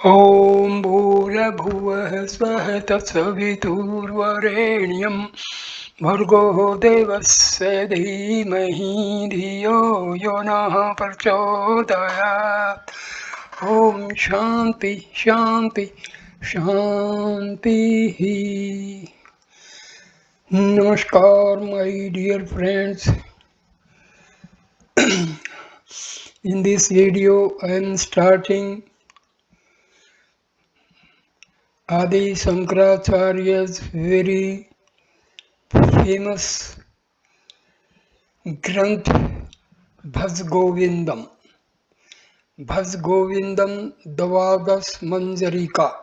ॐ भूर्भुवः स्वः तत्सवितुर्वरेण्यं भर्गो देवस्य धीमहि धियो यो नः प्रचोदयात्। ॐ शान्ति शान्ति शान्तिः. Namaskar, my dear friends. In this video, I am starting Adi Shankaracharya's very famous Granth Bhaj Govindam. Bhaj Govindam Dvadas Manjarika.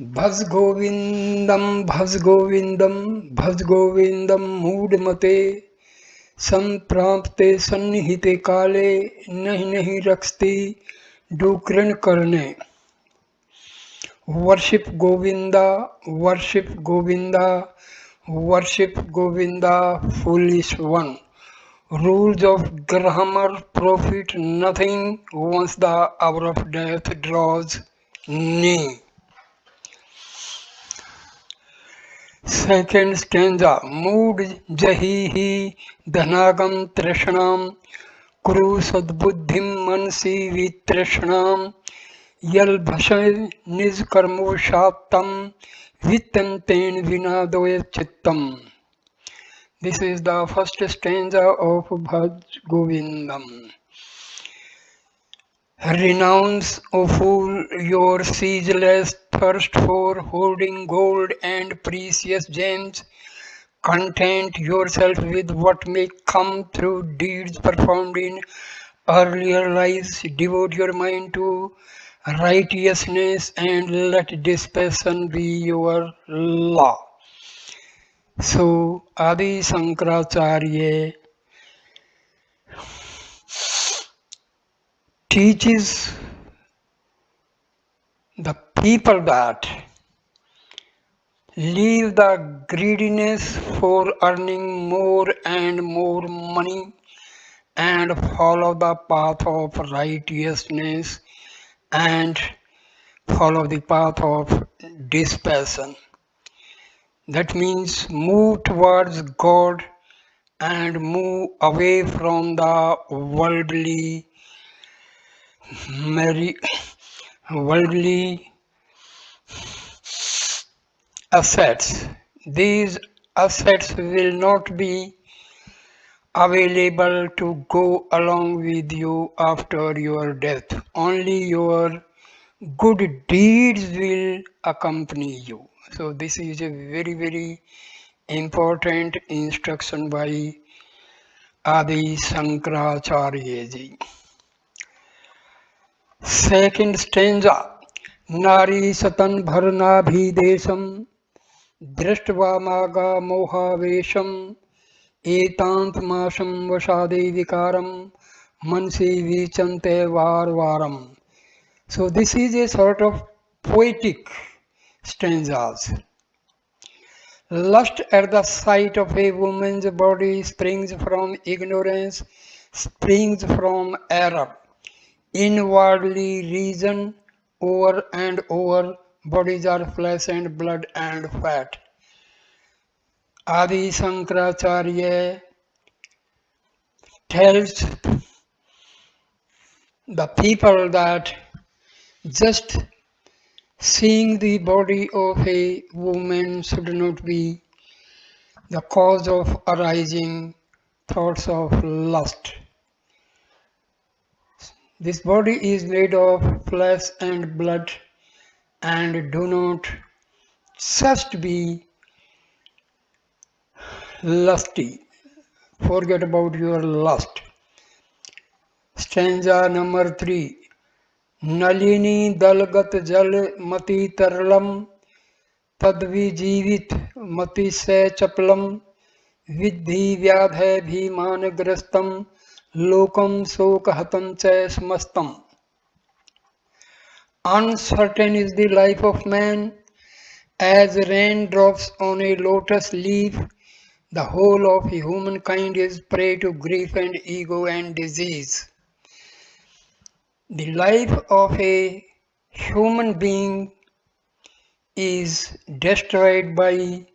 Bhaj Govindam Bhaj Govindam Bhaj Govindam Moodmate संप्राप्ते सन्निहिते काले नहीं नहीं रखती डुकरण करने. Worship Govinda, worship Govinda, worship Govinda, foolish one. Rules of grammar profit nothing once the hour of death draws near. Second stanza. Mood jahihi dhanagam trishnam kuru sadbuddhim mansi vitrishnam Yal bhashay niz karmo shaptam vittanten vinadoya chittam. This is the first stanza of Bhaj Govindam. Renounce, O fool, your ceaseless thirst for hoarding gold and precious gems. Content yourself with what may come through deeds performed in earlier lives. Devote your mind to righteousness and let dispassion be your law. So Adi Shankaracharya teaches the people that leave the greediness for earning more and more money and follow the path of righteousness and follow the path of dispassion. That means move towards God and move away from the worldly assets. These assets will not be available to go along with you after your death. Only your good deeds will accompany you. So this is a very, very important instruction by Adi Shankaracharya ji. Second stanza. Nari satan bharna bhidesam drishtva maga mohavesham etant masam vasade vikaram mansi vichante varvaram. So this is a sort of poetic stanzas. Lust at the sight of a woman's body springs from ignorance, springs from error. Inwardly reason over and over, bodies are flesh and blood and fat. Adi Shankaracharya tells the people that just seeing the body of a woman should not be the cause of arising thoughts of lust. This body is made of flesh and blood, and do not just be lusty. Forget about your lust. Stanza number 3. Nalini dalgat jal mati tarlam तद्विजीवित मति से चपलम विद्धि व्याधे भीमानग्रस्तम लोकम शोकहतं च समस्तम. Uncertain is the life of man, as raindrops on a lotus leaf. The whole of humankind is prey to grief and ego and disease. The life of a human being is destroyed by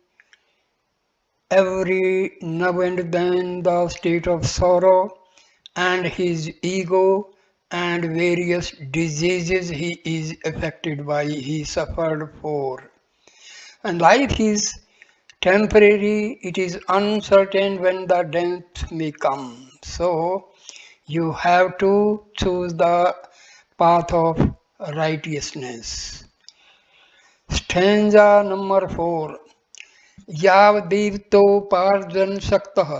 every now and then the state of sorrow and his ego and various diseases he is affected by, he suffered for. And life is temporary, it is uncertain when the death may come. So you have to choose the path of righteousness. Stanza number 4. यावदेवतोपार्जन शक्तः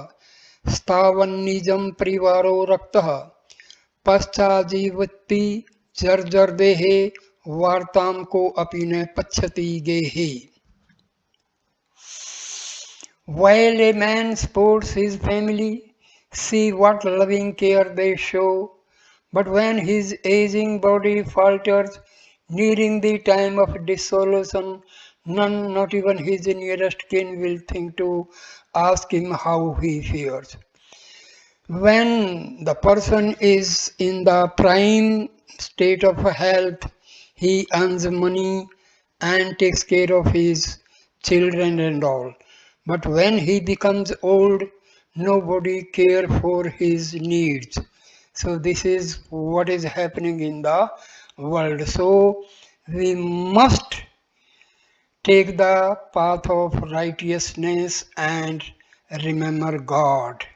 स्थावन्निजं परिवारो रक्तः पश्चाजीवति जर्जर देहे वार्तां को अपि न पश्यति गेहे. While a man supports his family, see what loving care they show. But when his aging body falters, nearing the time of dissolution, none, not even his nearest kin, will think to ask him how he fares. When the person is in the prime state of health, he earns money and takes care of his children and all. But when he becomes old, nobody cares for his needs. So this is what is happening in the world. So we must take the path of righteousness and remember God.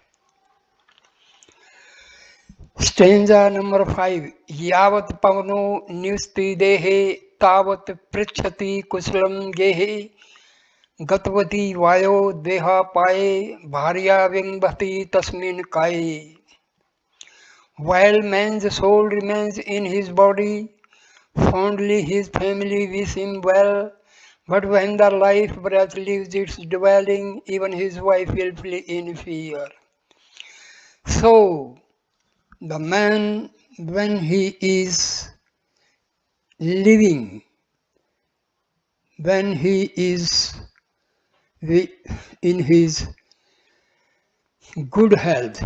Stanza number 5. Yavat pavano nivsti dehe tavat pritchati kusalam gehe गतवती वायो देहा पाए भार्या विंबति तस्मिन् काये. While man's soul remains in his body, fondly his family wish him well, but when the life breath leaves its dwelling, even his wife will flee in fear. So, the man, when he is living, when he is in his good health,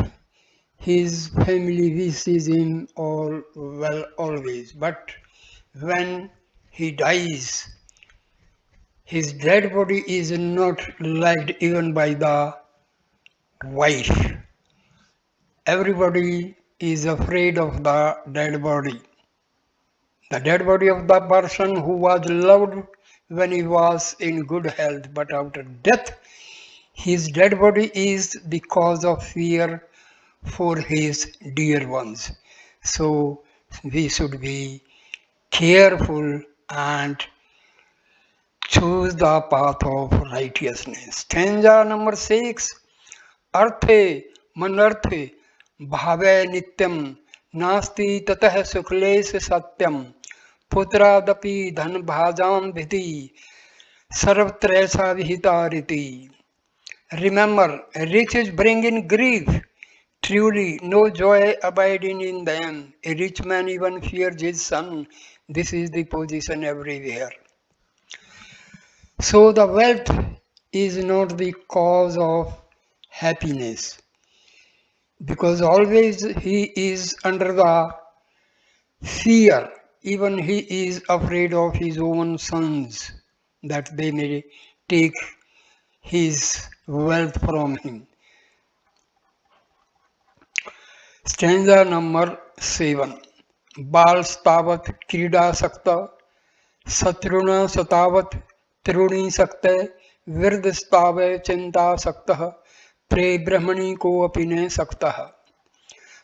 his family wishes him all well always. But when he dies, his dead body is not liked even by the wife. Everybody is afraid of the dead body. The dead body of the person who was loved when he was in good health, but after death, his dead body is the cause of fear for his dear ones. So we should be careful and choose the path of righteousness. Stanza number 6. Arthe manarthe bhave nityam nasti tatah sukles satyam putradapi dhan bhajam vidhi sarvatra vihita riti. Remember, riches bring in grief. Truly, no joy abiding in them. A rich man even fears his son. This is the position everywhere. So the wealth is not the cause of happiness, because always he is under the fear. Even he is afraid of his own sons, that they may take his wealth from him. Stanza number 7. Bal stavat krida sakta satruna satavat truni sakta vird stave chinta sakta pre brahmani ko apine sakta.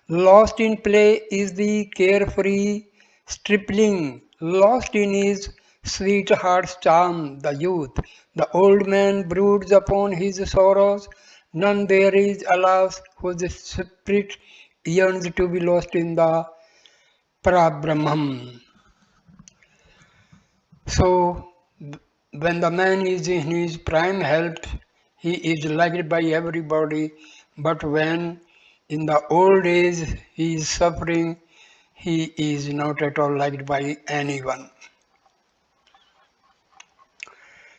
Lost in play is the carefree stripling, lost in his sweetheart's charm, the youth. The old man broods upon his sorrows, none there is, alas, whose spirit yearns to be lost in the Parabrahman. So, when the man is in his prime health, he is liked by everybody, but when in the old age he is suffering, he is not at all liked by anyone.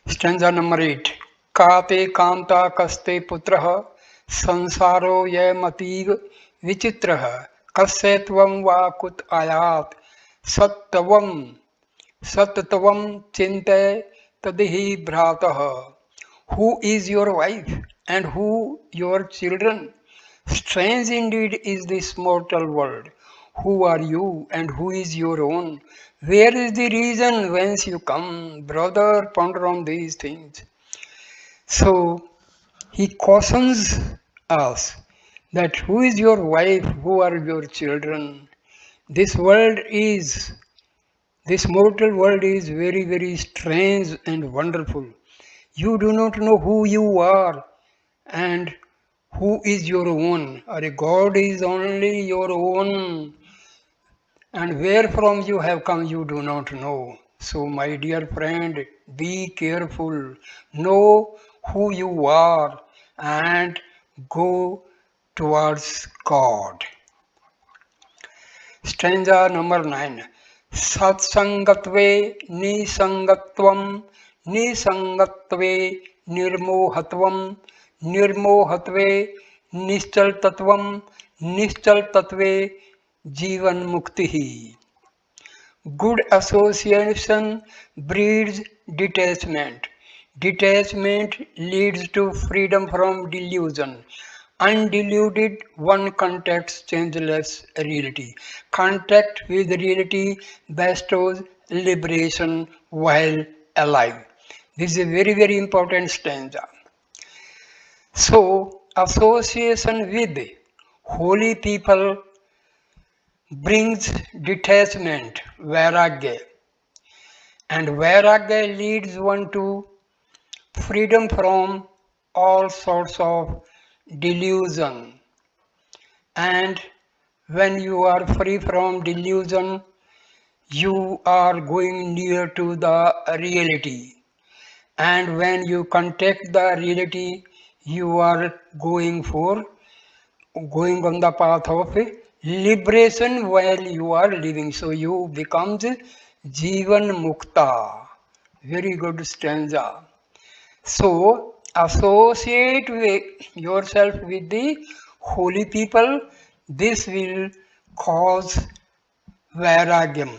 Stanza number 8. Kate kamta kaste putraha sansaro yamativ vichitraha kasya tvam va kut ayat Sattvam, Sattvam Chinte Tadihi Bhrataha. Who is your wife and who your children? Strange indeed is this mortal world. Who are you and who is your own? Where is the reason whence you come? Brother, ponder on these things. So he cautions us that who is your wife, who are your children? This world is, this mortal world is very, very strange and wonderful. You do not know who you are and who is your own. Or God is only your own, and where from you have come you do not know. So, my dear friend, be careful, know who you are, and go towards God. Stanza number 9. Satsangatve nisangatvam nisangatve nirmohatvam nirmohatve nischal tattve jivan mukti. Good association breeds detachment. Detachment leads to freedom from delusion. Undeluded one contacts changeless reality. Contact with reality bestows liberation while alive. This is a very, very important stanza. So, association with holy people brings detachment, vairagya, and vairagya leads one to freedom from all sorts of delusion. And when you are free from delusion, you are going near to the reality. And when you contact the reality, you are going on the path of liberation while you are living. So you becomes Jivan Mukta. Very good stanza. So associate yourself with the holy people. This will cause vairagyam.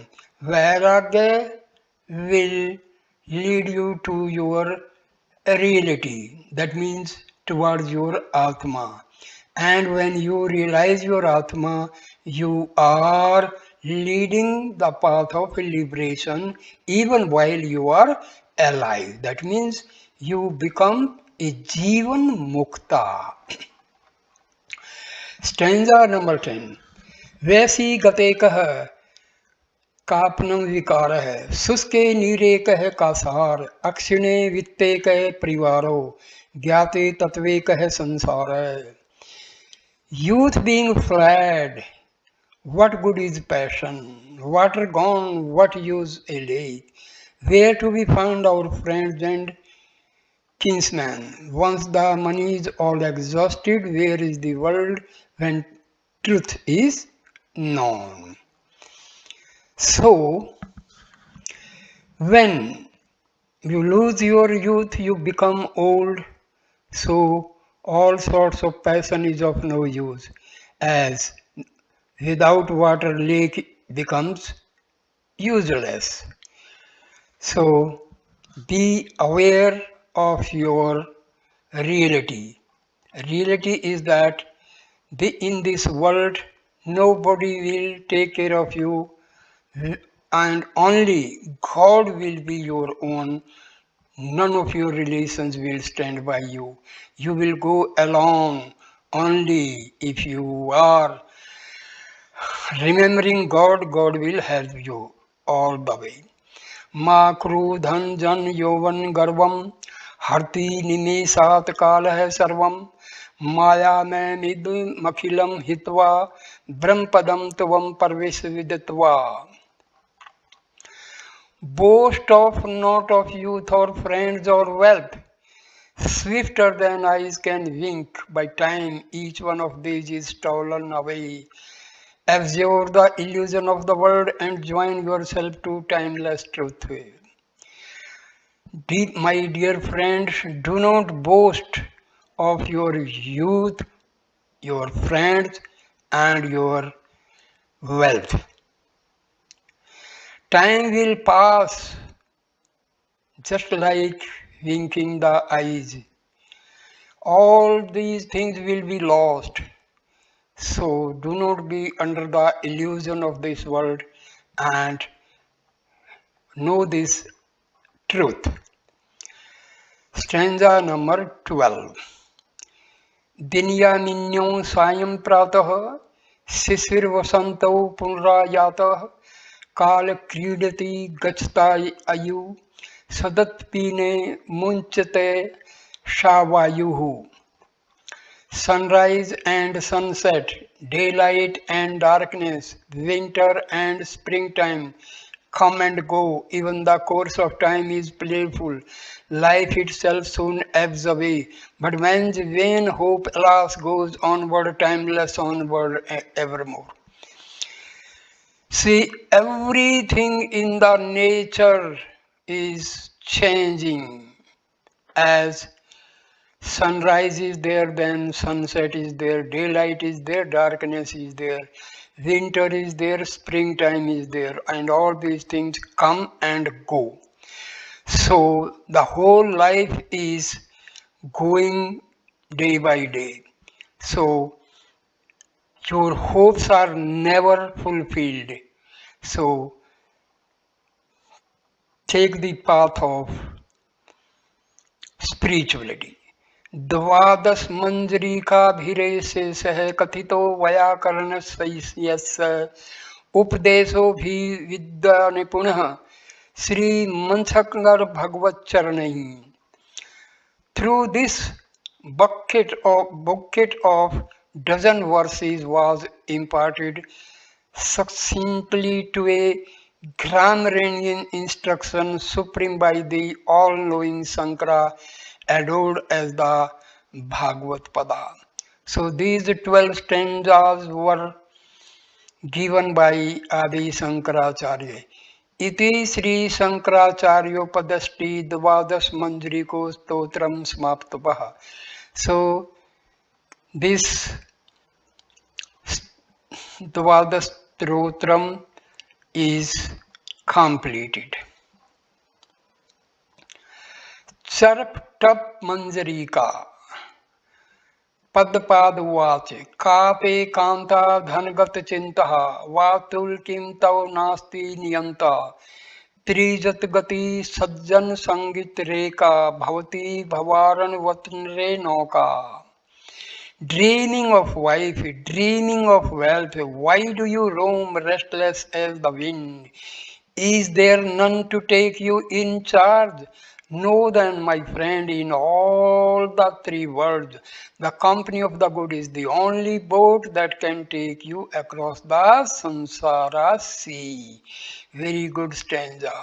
Vairagya will lead you to your reality. That means towards your Atma. And when you realize your Atma, you are leading the path of liberation even while you are alive. That means you become a Jivan Mukta. Stanza number 10. वैसी गते कह कापनम विकार है शुष्के नीरे कह कासार अक्षिणे वित्ते कह परिवारो ज्ञाते तत्वे कह संसार है Youth being fled, what good is passion? Water gone, what use a lake? Where to be found our friends and kinsmen? Once the money is all exhausted, where is the world when truth is known? So, when you lose your youth, you become old. So, all sorts of passion is of no use, as without water lake becomes useless. So be aware of your reality. Reality is that in this world nobody will take care of you and only God will be your own. None of your relations will stand by you. You will go alone only if you are remembering God. God will help you all the way. Ma क्रोधन जन यौवन गर्वम हरति निमेषात काल है सर्वम माया में मिद मखिलम हित्वा ब्रह्म पदम तवम परवेश विदित्वा. Boast of not of youth or friends or wealth. Swifter than eyes can wink, by time each one of these is stolen away. Absorb the illusion of the world and join yourself to timeless truth. My dear friends, do not boast of your youth, your friends, and your wealth. Time will pass just like winking the eyes. All these things will be lost. So do not be under the illusion of this world and know this truth. Stanza number 12. दिन्यानिन्यो सायं प्रातः शिशिरवसन्तौ पुनरायातः काल क्रीडति गच्छता आयु सदत्पीने मुञ्चते शावायुः. Sunrise and sunset, daylight and darkness, winter and springtime come and go. Even the course of time is playful. Life itself soon ebbs away. But man's vain hope, alas, goes onward, timeless onward evermore. See, everything in the nature is changing. As sunrise is there, then sunset is there, daylight is there, darkness is there, winter is there, springtime is there, and all these things come and go. So the whole life is going day by day. So your hopes are never fulfilled. So take the path of spirituality. द्वादश मंजरीकाभिरेशे सह कथितो व्याकरण सैस्य उपदेशो भी विद्या निपुणः श्री मंसकर भगवत चरणैः. Through this bucket of dozen verses was imparted succinctly to a grammarian instruction supreme by the all-knowing Shankara, adored as the Bhagavad Pada. So these 12 stanzas were given by Adi Shankaracharya. Iti Sri Shankaracharyopadasti Dvadas Manjriko Stotram Smaptapah. So this Dvadas Stotram is completed. Charp tap manjarika पदपाद वाच कापे कांता धनगत चिंता वातुल किम तव नास्ति नियंता त्रिजत गति सज्जन संगीत रेका भवती भवारन वतन रे नौका. Dreaming of wife, dreaming of wealth, why do you roam restless as the wind? Is there none to take you in charge? Know then, my friend, in all the three worlds, the company of the good is the only boat that can take you across the samsara sea. Very good stanza.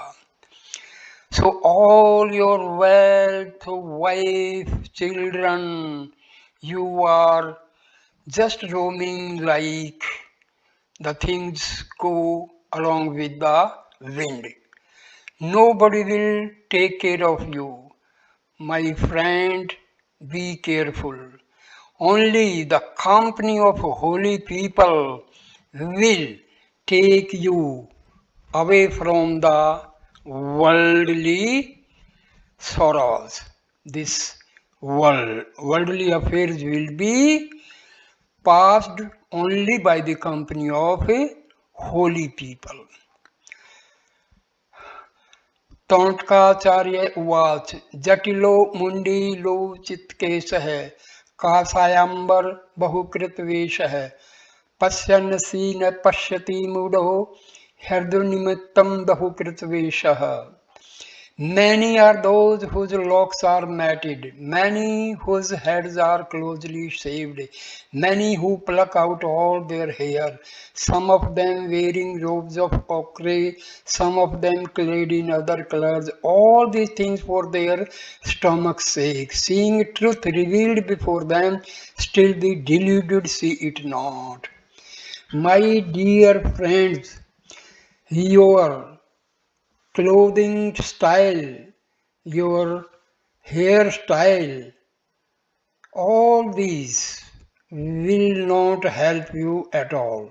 So all your wealth, wife, children, you are just roaming like the things go along with the wind. Nobody will take care of you. My friend, be careful. Only the company of holy people will take you away from the worldly sorrows. This worldly affairs will be passed only by the company of holy people. तौटकाचार्य उवाच जटिलो मुंडीलो चित्केशः काषायाम्बर बहुकृतवेषः पश्यन्नसी न पश्यति मूढो हृदयनिमित्तं बहुकृतवेषः. Many are those whose locks are matted, many whose heads are closely shaved, many who pluck out all their hair, some of them wearing robes of ochre, some of them clad in other colors, all these things for their stomach's sake. Seeing truth revealed before them, still the deluded see it not. My dear friends, your clothing style, your hairstyle, all these will not help you at all.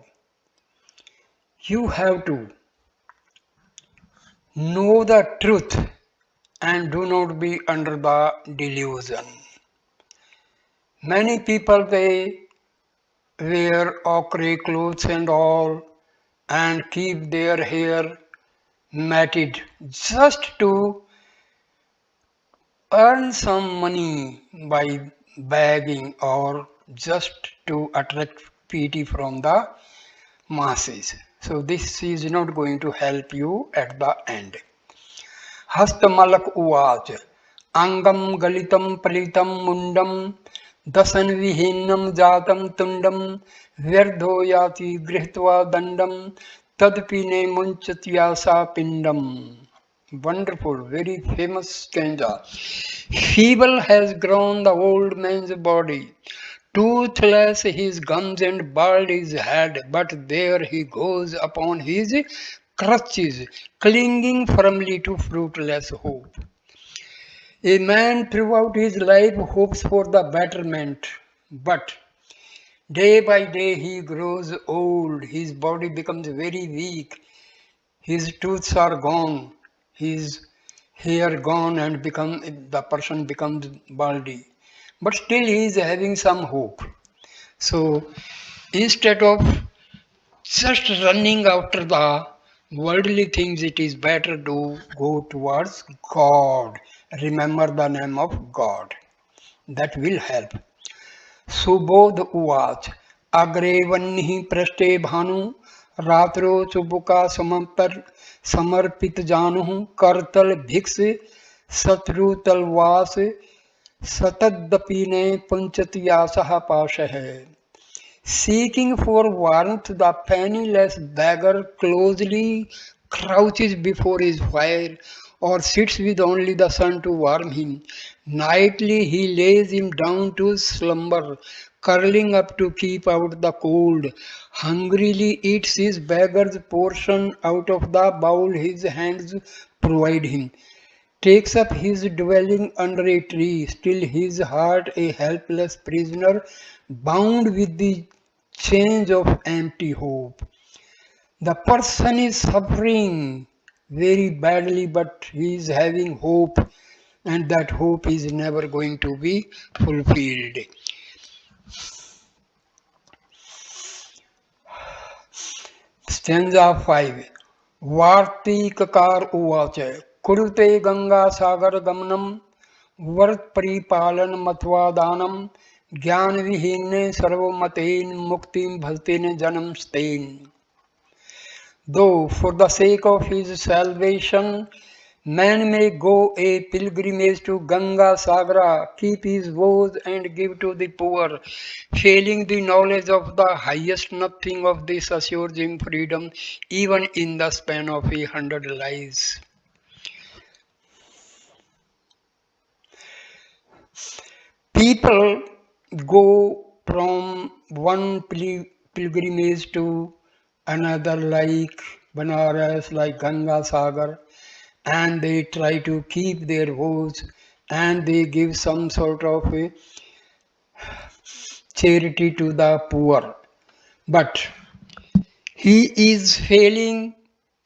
You have to Know the truth and do not be under the delusion. Many people they wear ochre clothes and all and keep their hair matted just to earn some money by begging or just to attract pity from the masses. So this is not going to help you at the end. हस्तमलक उवाच अंगम गलितं पलितं मुंडम दशन विहीनम जातम तुंडम व्यर्धो याति गृहीत्वा दंडम तदपि ने मुंचत्यासा पिंडम. Wonderful, very famous stanza. Feeble has grown the old man's body, toothless his gums and bald his head, but there he goes upon his crutches, clinging firmly to fruitless hope. A man throughout his life hopes for the betterment, but day by day he grows old, his body becomes very weak, his tooths are gone, his hair gone, and the person becomes baldy. But still he is having some hope. So instead of just running after the worldly things, it is better to go towards God. Remember the name of God. That will help. Subodh उवाच अग्रे वह्नि पृष्ठे भानु रात्रो चुबुका समर्पित जानु करतल भिक्ष शत्रु तलवास सतदपि ने पुंचत्यासः पाशः. Seeking for warmth, the penniless beggar closely crouches before his fire or sits with only the sun to warm him. Nightly he lays him down to slumber, curling up to keep out the cold. Hungrily eats his beggar's portion out of the bowl his hands provide him. Takes up his dwelling under a tree, still his heart a helpless prisoner, bound with the chains of empty hope. The person is suffering very badly, but he is having hope, and that hope is never going to be fulfilled. Stanza 5. Vartikakar uvacha Kurute Ganga Sagar Gamnam Vart Paripalan Matvadanam Gyan Vihine Sarvamaten Muktim Bhaltene Janam Stain. Though for the sake of his salvation, man may go a pilgrimage to Ganga Sagra, keep his vows and give to the poor, failing the knowledge of the highest nothing of this assures him freedom, even in the span of 100 lives. People go from one pilgrimage to another like Banaras, like Ganga Sagar, and they try to keep their vows and they give some sort of a charity to the poor. But he is failing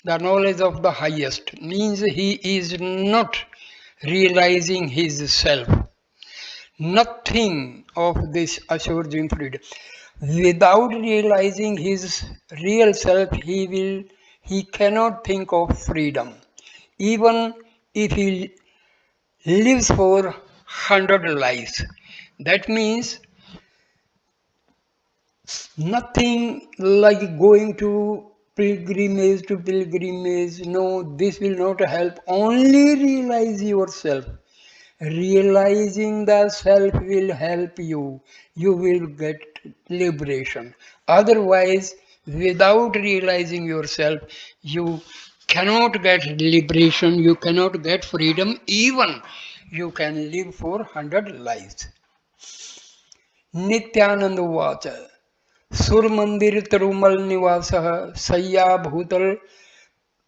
the knowledge of the highest, means he is not realizing his self. Nothing of this assures him freedom. Without realizing his real self, he cannot think of freedom. Even if he lives for 100 lives. That means nothing like going to pilgrimage. No, this will not help. Only realize yourself. Realizing the self will help you. You will get liberation. Otherwise, without realizing yourself, you cannot get liberation, you cannot get freedom, even you can live for 100 lives. Nityananda Vacha Sur Mandir Tarumal Nivasah Sayya Bhutal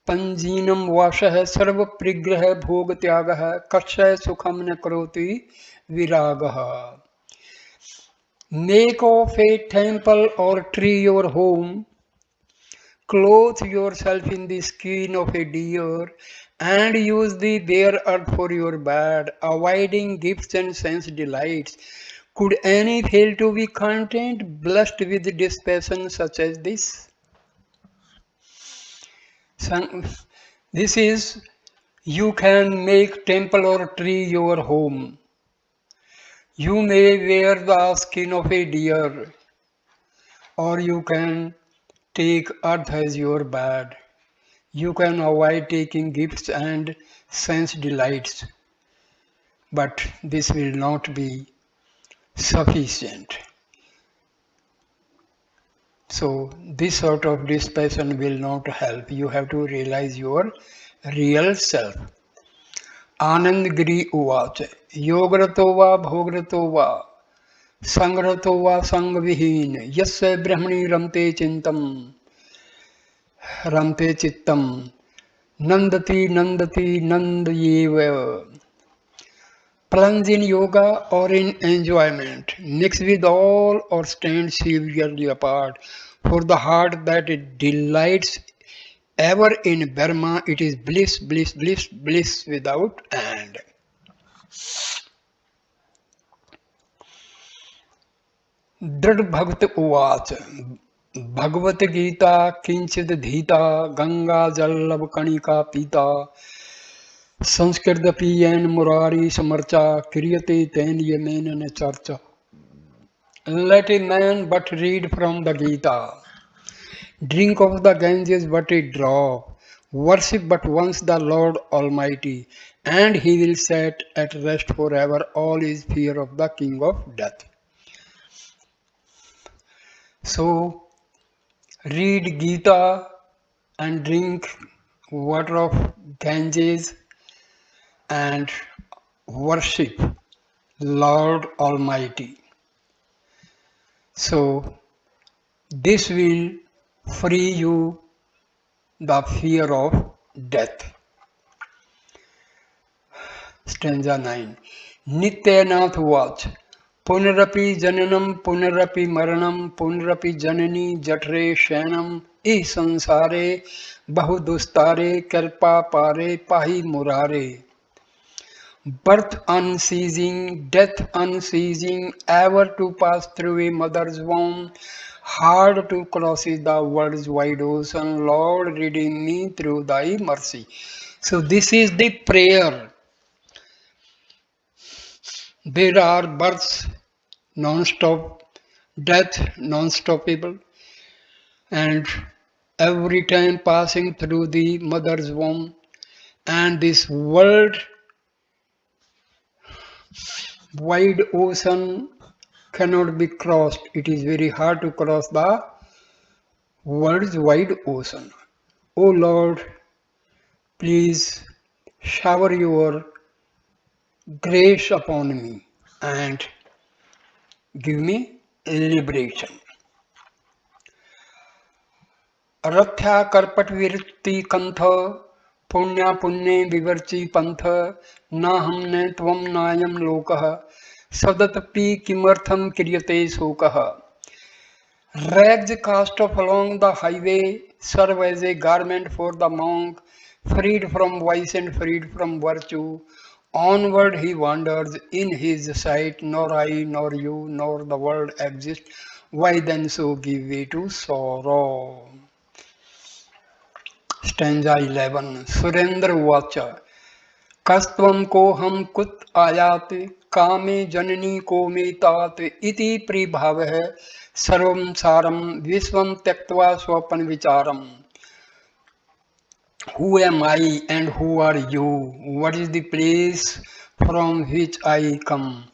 Panjinam Vashah Sarva Prigrah Bhog Tyagah Kashay Sukham Nakroti Viragah. Make of a temple or tree your home, Clothe yourself in the skin of a deer and use the bare earth for your bed, avoiding gifts and sense delights. Could any fail to be content, blessed with dispassion such as this? This is, you can make temple or tree your home. You may wear the skin of a deer, or you can take earth as your bed. You can avoid taking gifts and sense delights, but this will not be sufficient. So this sort of dispassion will not help. You have to realize your real self. Anand Giri Uvacha Yogrito va Bhogrito va Sangrato va Sangvihin Yasya Brahmani Ramte Chintam Ramte Chittam Nandati Nandati Nandayeva. Plunge in yoga or in enjoyment, mix with all or stand severely apart. For the heart that it delights ever in Burma, it is bliss, bliss, bliss, bliss without end. दृढ़ भक्त उवाच भगवत गीता किंचिद धीता गंगा जल्लभ कणिका पीता संस्कृतपि येन मुरारी समर्चा क्रियते तेन Yemen न चर्चा. Let a man but read from the Gita, drink of the Ganges but a drop, worship but once the Lord Almighty, and he will set at rest forever all his fear of the king of death. So, read Gita and drink water of Ganges and worship Lord Almighty. So, this will free you the fear of death. Stanza 9. Nityanath Vach Punarapi Jananam Punarapi Maranam Punarapi Janani Jatre Shanam E Sansare Bahudustare Kalpa Pare Pahi Murare. Birth unceasing, death unceasing, ever to pass through a mother's womb, hard to cross the world's wide ocean. Lord, redeem me through thy mercy. So this is the prayer. There are births non-stop, death non-stoppable, and every time passing through the mother's womb, and this world wide ocean cannot be crossed. It is very hard to cross the world's wide ocean. O Lord, please shower your grace upon me and give me liberation. Rathya karpat virti kantha पुण्या पुण्ये विवर्ची पंथ न हमने त्वम नायम लोकः सदतपि किमर्थम क्रियते शोकः. Rags cast off along the highway serve as a garment for the monk, freed from vice and freed from virtue. Onward he wanders, in his sight nor I nor you nor the world exist. Why then so give way to sorrow? Stanza 11. Surendra Vacha Kastvam ko ham kut ayat kame janani ko me tat iti pribhavah sarvam saram visvam tyaktva swapan vicharam. Who am I and who are you? What is the place from which I come?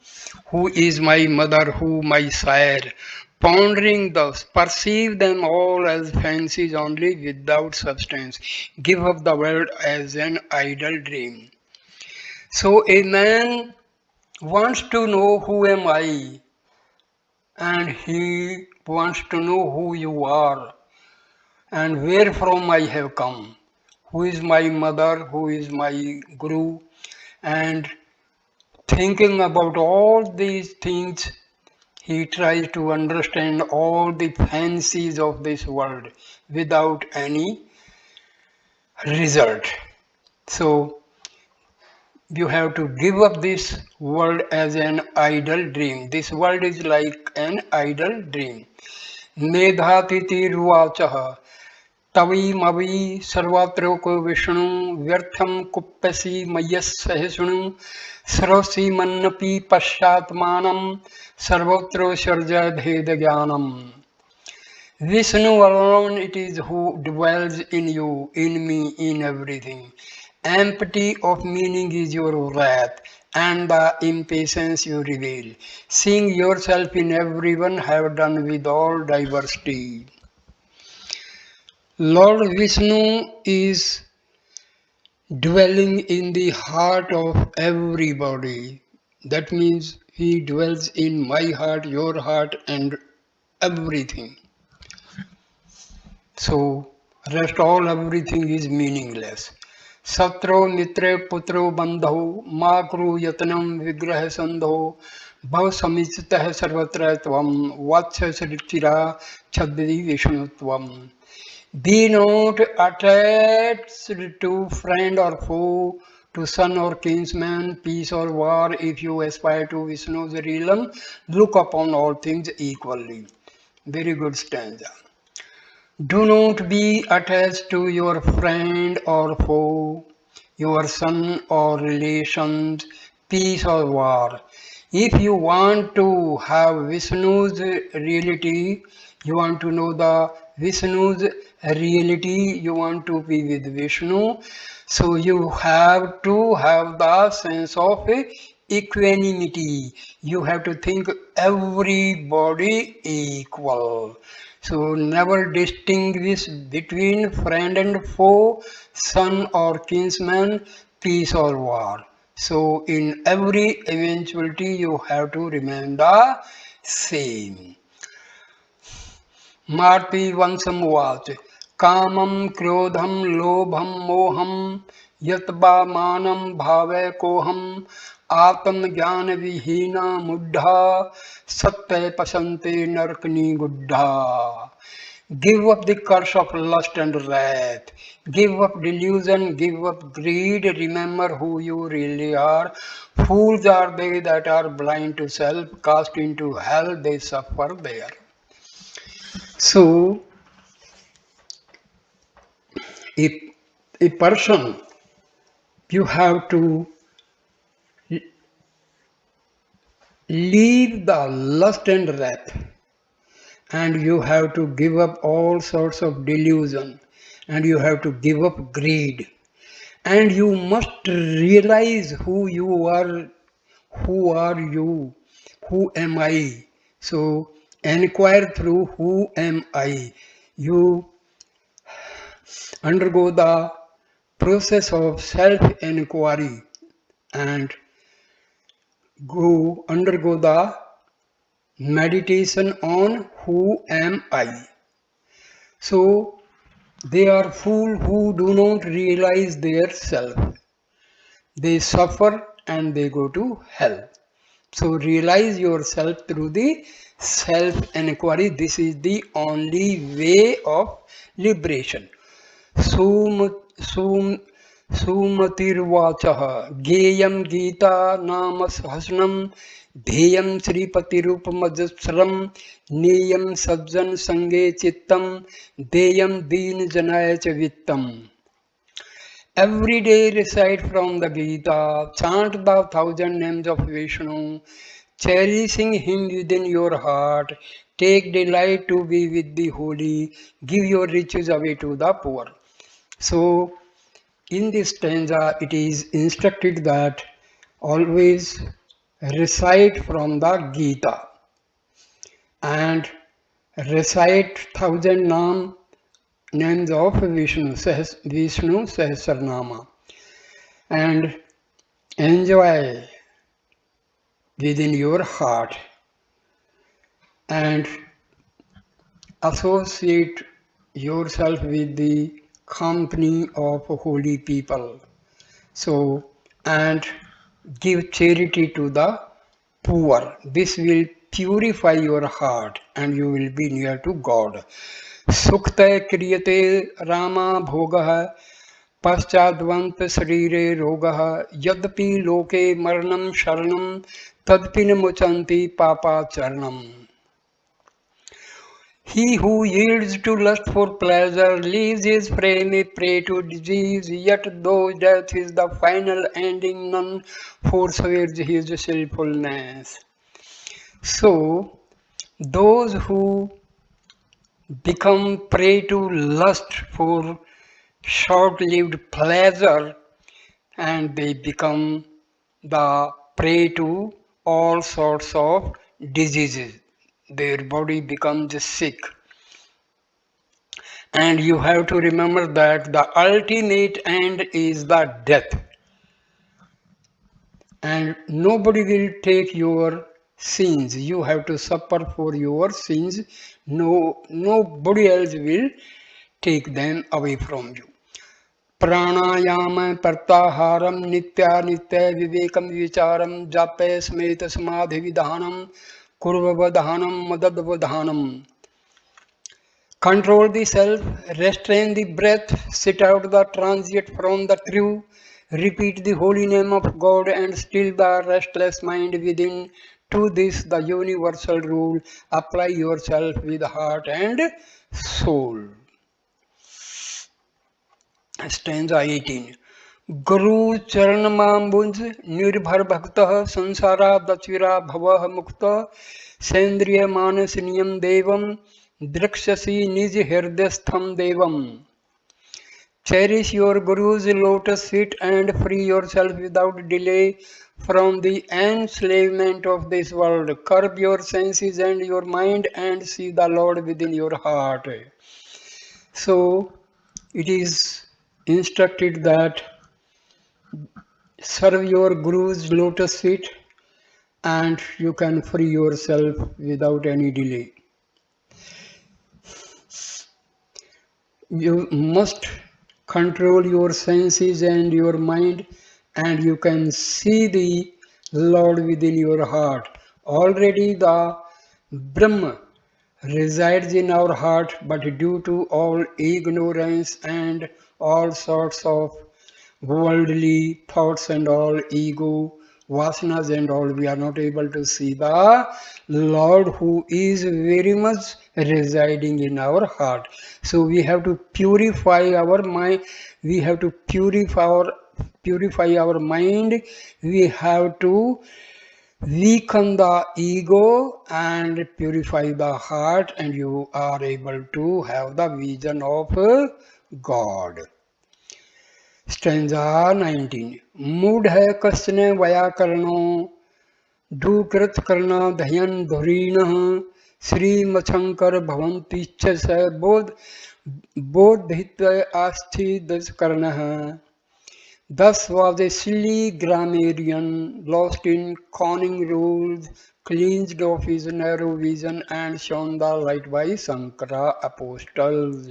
Who is my mother, who my sire? Pondering thus, perceive them all as fancies only without substance. Give up the world as an idle dream. So a man wants to know who am I, and he wants to know who you are and where from I have come. Who is my mother, who is my guru, and thinking about all these things, He tries to understand all the fancies of this world without any result. So you have to give up this world as an idle dream. This world is like an idle dream. Medhatitiruvachaha Tawi सर्वत्रोको Vishnu व्यर्थम कुप्यसि मय्यसहिष्णु सरोसि मन्नपि पश्चात्मानं सर्वत्र भेद ज्ञानम. Vishnu alone it is who dwells in you, in me, in everything. Empty of meaning is your wrath and the impatience you reveal. Seeing yourself in everyone have done with all diversity. Lord Vishnu is dwelling in the heart of everybody. That means he dwells in my heart, your heart, and everything. So, rest all everything is meaningless. Satro mitre putro bandho makru yatnam vigraha sandho bhav samichitah sarvatra tvam vatsya sritira chaddi vishnutvam. Be not attached to friend or foe, to son or kinsman, peace or war. If you aspire to Vishnu's realm, look upon all things equally. Very good stanza. Do not be attached to your friend or foe, your son or relations, peace or war. If you want to have Vishnu's reality, you want to know the Vishnu's reality, you want to be with Vishnu, so you have to have the sense of equanimity. You have to think everybody equal. So never distinguish between friend and foe, son or kinsman, peace or war. So in every eventuality you have to remain the same. Marti Vansamuvac Kamam Krodham Lobham Moham Yatba Manam Bhave Koham Atam Jnana Vihina Muddha Satte Pasante Narkani Guddha. Give up the curse of lust and wrath. Give up delusion, give up greed. Remember who you really are. Fools are they that are blind to self, cast into hell, they suffer there. So, if a person, you have to leave the lust and wrath, and you have to give up all sorts of delusion, and you have to give up greed, and you must realize who you are. Who are you? Who am I? So inquire through who am I. You undergo the process of self-inquiry and undergo the meditation on who am I. So they are fools who do not realize their self. They suffer and they go to hell. So realize yourself through the self-inquiry. This is the only way of liberation. Sumatirvachaha Geyam Gita Nama Sahasranam Dheyam Sripatirupamadasram Neyam Sabjan Sange Chittam Deyam Deen Janaya Vittam. Every day recite from the Gita, chant the 1,000 names of Vishnu, cherishing him within your heart, take delight to be with the holy, give your riches away to the poor. So, in this stanza, it is instructed that always recite from the Gita and recite 1,000 names of Vishnu Sahasranama, and enjoy within your heart and associate yourself with the company of holy people. So, and give charity to the poor. This will purify your heart and you will be near to God. Sukhte kriyate Rama bhogah पश्चाद्वंत शरीरे रोगः यद्यपि लोके मरणं शरणं तदपि न मुचन्ति पापाचरणम्. He who yields to lust for pleasure leaves his frame a prey to disease, yet though death is the final ending, none forswears his sinfulness. So, those who become prey to lust for short-lived pleasure and they become the prey to all sorts of diseases. Their body becomes sick. And you have to remember that the ultimate end is the death. And nobody will take your sins. You have to suffer for your sins. Nobody else will take them away from you. प्राणायाम प्रत्याहारम नित्यानित्य विवेकम विचारम जापे स्मेत समाधि विधानम कुर्ववधानम मददवधानम. Control the self, restrain the breath, sit out the transient from the true, repeat the holy name of God and still the restless mind within. To this the universal rule, apply yourself with heart and soul. Stanza 18. Guru charanamambunj nirbhar bhaktah sansara dachvira bhavah mukta sendriya manas niyam devam drakshasi nij hirdastham devam. Cherish your Guru's lotus feet and free yourself without delay from the enslavement of this world. Curb your senses and your mind and see the Lord within your heart. So, it is instructed that serve your Guru's lotus feet and you can free yourself without any delay. You must control your senses and your mind and you can see the Lord within your heart. Already the Brahma resides in our heart, but due to all ignorance and all sorts of worldly thoughts and all ego, vasanas and all, we are not able to see the Lord who is very much residing in our heart. So we have to purify our mind, we have to purify our mind, we have to weaken the ego and purify the heart, and you are able to have the vision of God. Stanza 19. Mood hai kasne vyakarno dukrut karna dhyan dhurinah Sri Machankar bhavanti chasa bodhitva asthi das karnah. Thus was a silly grammarian, lost in conning rules, cleansed of his narrow vision and shown the light by Shankara apostles.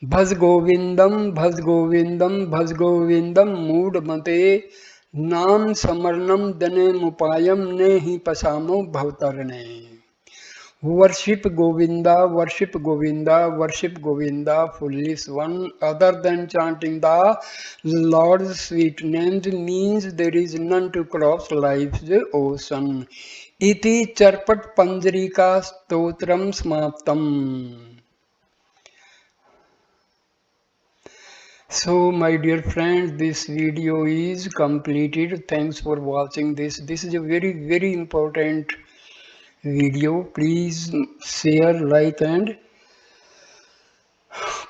Bhaj Govindam, Bhaj Govindam, Bhaj Govindam, Mood Mate, Nam Samarnam Dane Mupayam Nehi Pasamo Bhavtarane. Worship Govinda, worship Govinda, worship Govinda, foolish one. Other than chanting the Lord's sweet names means there is none to cross life's ocean. Iti charpat panjarika stotram smaptam. So my dear friends, this video is completed. Thanks for watching this. This is a very, very important video. Please share, like and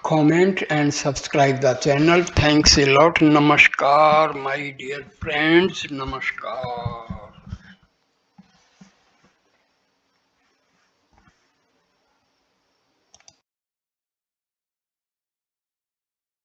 comment and subscribe the channel. Thanks a lot. Namaskar my dear friends. Namaskar.